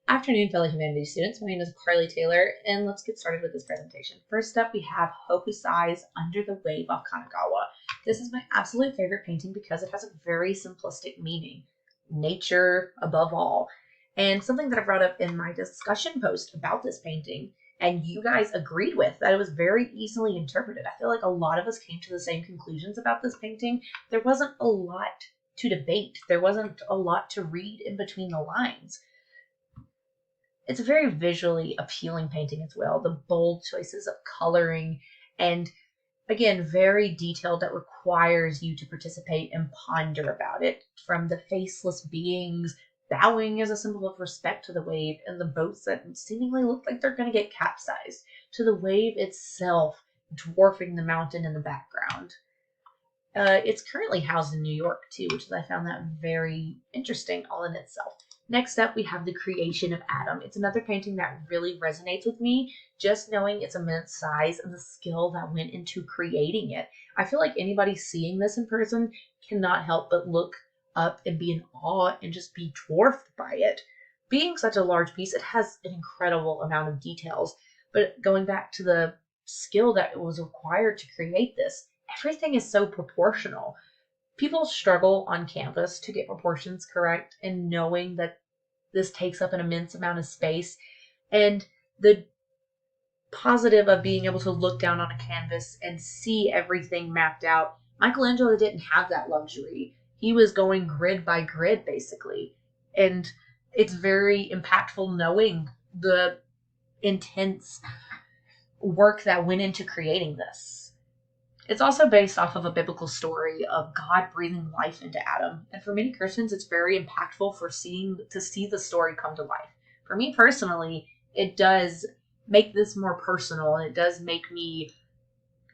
Afternoon, fellow humanities students. My name is Carly Taylor, and let's get started with this presentation. First up, we have Hokusai's Under the Wave of Kanagawa. This is my absolute favorite painting because it has a very simplistic meaning. Nature above all. And something that I brought up in my discussion post about this painting, and you guys agreed with, that it was very easily interpreted. I feel like a lot of us came to the same conclusions about this painting. There wasn't a lot to debate. There wasn't a lot to read in between the lines. It's a very visually appealing painting as well. The bold choices of coloring and, again, very detailed, that requires you to participate and ponder about it. From the faceless beings bowing as a symbol of respect to the wave, and the boats that seemingly look like they're going to get capsized, to the wave itself dwarfing the mountain in the background. It's currently housed in New York too, which I found that very interesting all in itself. Next up, we have The Creation of Adam. It's another painting that really resonates with me, just knowing its immense size and the skill that went into creating it. I feel like anybody seeing this in person cannot help but look up and be in awe and just be dwarfed by it. Being such a large piece, it has an incredible amount of details, but going back to the skill that was required to create this, everything is so proportional. People struggle on canvas to get proportions correct, and knowing that this takes up an immense amount of space, and the positive of being able to look down on a canvas and see everything mapped out. Michelangelo didn't have that luxury. He was going grid by grid, basically. And it's very impactful knowing the intense work that went into creating this. It's also based off of a biblical story of God breathing life into Adam. And for many Christians, it's very impactful to see the story come to life. For me personally, it does make this more personal, and it does make me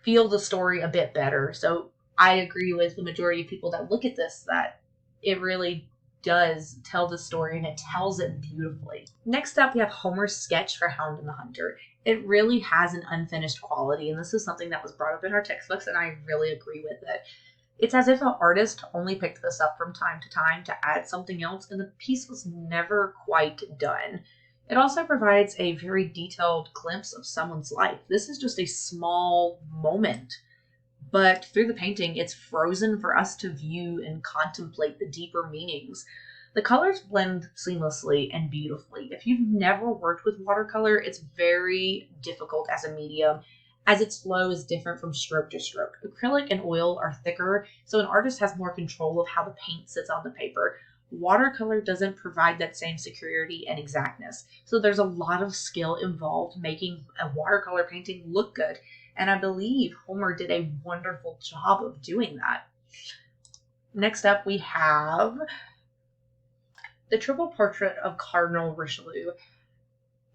feel the story a bit better. So I agree with the majority of people that look at this, that it really does tell the story, and it tells it beautifully. Next up, we have Homer's sketch for Hound and the Hunter. It really has an unfinished quality, and this is something that was brought up in our textbooks, and I really agree with it. It's as if an artist only picked this up from time to time to add something else, and the piece was never quite done. It also provides a very detailed glimpse of someone's life. This is just a small moment, but through the painting, it's frozen for us to view and contemplate the deeper meanings. The colors blend seamlessly and beautifully. If you've never worked with watercolor, it's very difficult as a medium, as its flow is different from stroke to stroke. Acrylic and oil are thicker, so an artist has more control of how the paint sits on the paper. Watercolor doesn't provide that same security and exactness, so there's a lot of skill involved making a watercolor painting look good, and I believe Homer did a wonderful job of doing that. Next up, we have the triple portrait of Cardinal Richelieu.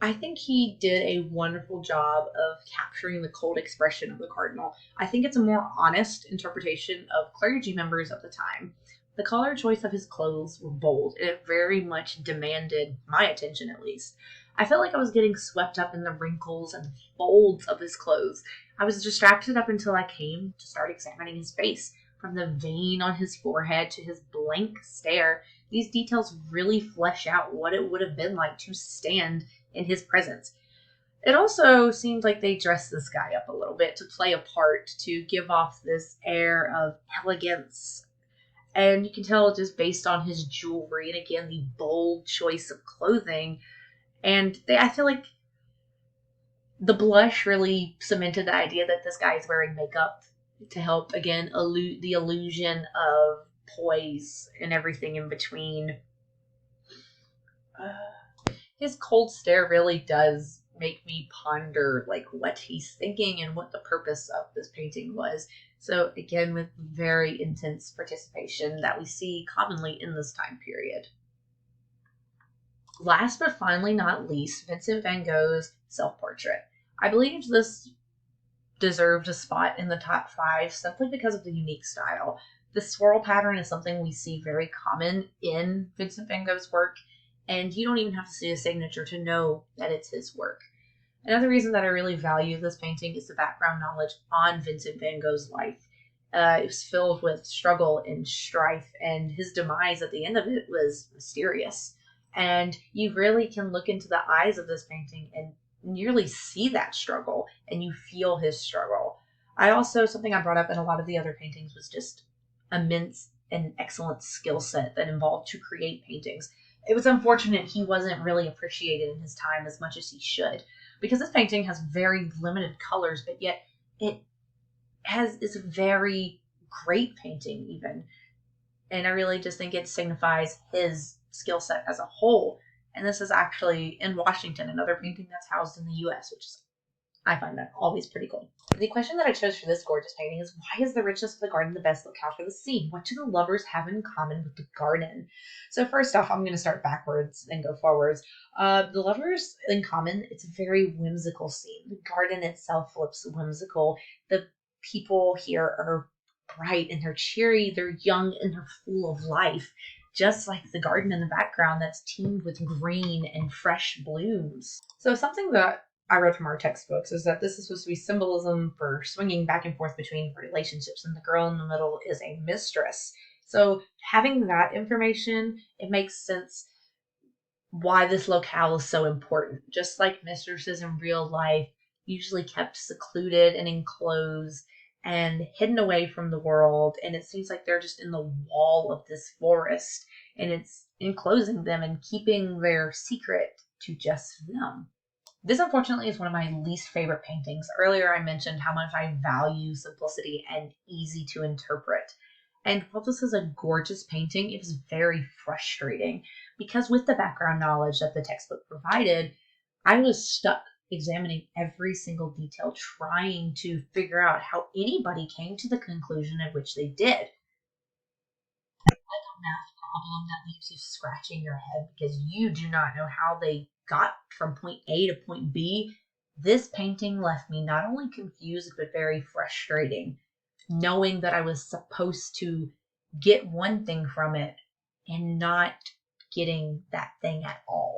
I think he did a wonderful job of capturing the cold expression of the cardinal. I think it's a more honest interpretation of clergy members of the time. The color choice of his clothes were bold, and it very much demanded my attention, at least. I felt like I was getting swept up in the wrinkles and folds of his clothes. I was distracted up until I came to start examining his face. From the vein on his forehead to his blank stare, these details really flesh out what it would have been like to stand in his presence. It also seemed like they dressed this guy up a little bit to play a part, to give off this air of elegance. And you can tell just based on his jewelry, and again, the bold choice of clothing. And I feel like the blush really cemented the idea that this guy is wearing makeup to help, again, the illusion of poise and everything in between. His cold stare really does make me ponder like what he's thinking and what the purpose of this painting was. So again, with very intense participation that we see commonly in this time period. Last but finally not least, Vincent van Gogh's self-portrait. I believe this deserved a spot in the top 5 simply because of the unique style. The swirl pattern is something we see very common in Vincent van Gogh's work, and you don't even have to see a signature to know that it's his work. Another reason that I really value this painting is the background knowledge on Vincent van Gogh's life. It was filled with struggle and strife, and his demise at the end of it was mysterious. And you really can look into the eyes of this painting and nearly see that struggle, and you feel his struggle. I also, something I brought up in a lot of the other paintings was just immense and excellent skill set that involved to create paintings. It was unfortunate he wasn't really appreciated in his time as much as he should, because this painting has very limited colors, but yet it is a very great painting even. And I really just think it signifies his skill set as a whole. And this is actually in Washington, another painting that's housed in the US, which is, I find that always pretty cool. The question that I chose for this gorgeous painting is, why is the richness of the garden the best locale for the scene? What do the lovers have in common with the garden? So first off, I'm going to start backwards and go forwards. The lovers in common, it's a very whimsical scene. The garden itself looks whimsical. The people here are bright and they're cheery, they're young and they're full of life, just like the garden in the background that's teemed with green and fresh blooms. So something that I read from our textbooks is that this is supposed to be symbolism for swinging back and forth between relationships, and the girl in the middle is a mistress. So having that information, it makes sense why this locale is so important. Just like mistresses in real life, usually kept secluded and enclosed and hidden away from the world. And it seems like they're just in the wall of this forest, and it's enclosing them and keeping their secret to just them. This, unfortunately, is one of my least favorite paintings. Earlier, I mentioned how much I value simplicity and easy to interpret. And while this is a gorgeous painting, it is very frustrating because with the background knowledge that the textbook provided, I was stuck examining every single detail, trying to figure out how anybody came to the conclusion at which they did. Math problem that leaves you scratching your head because you do not know how they got from point A to point B. This painting left me not only confused but very frustrating, knowing that I was supposed to get one thing from it and not getting that thing at all.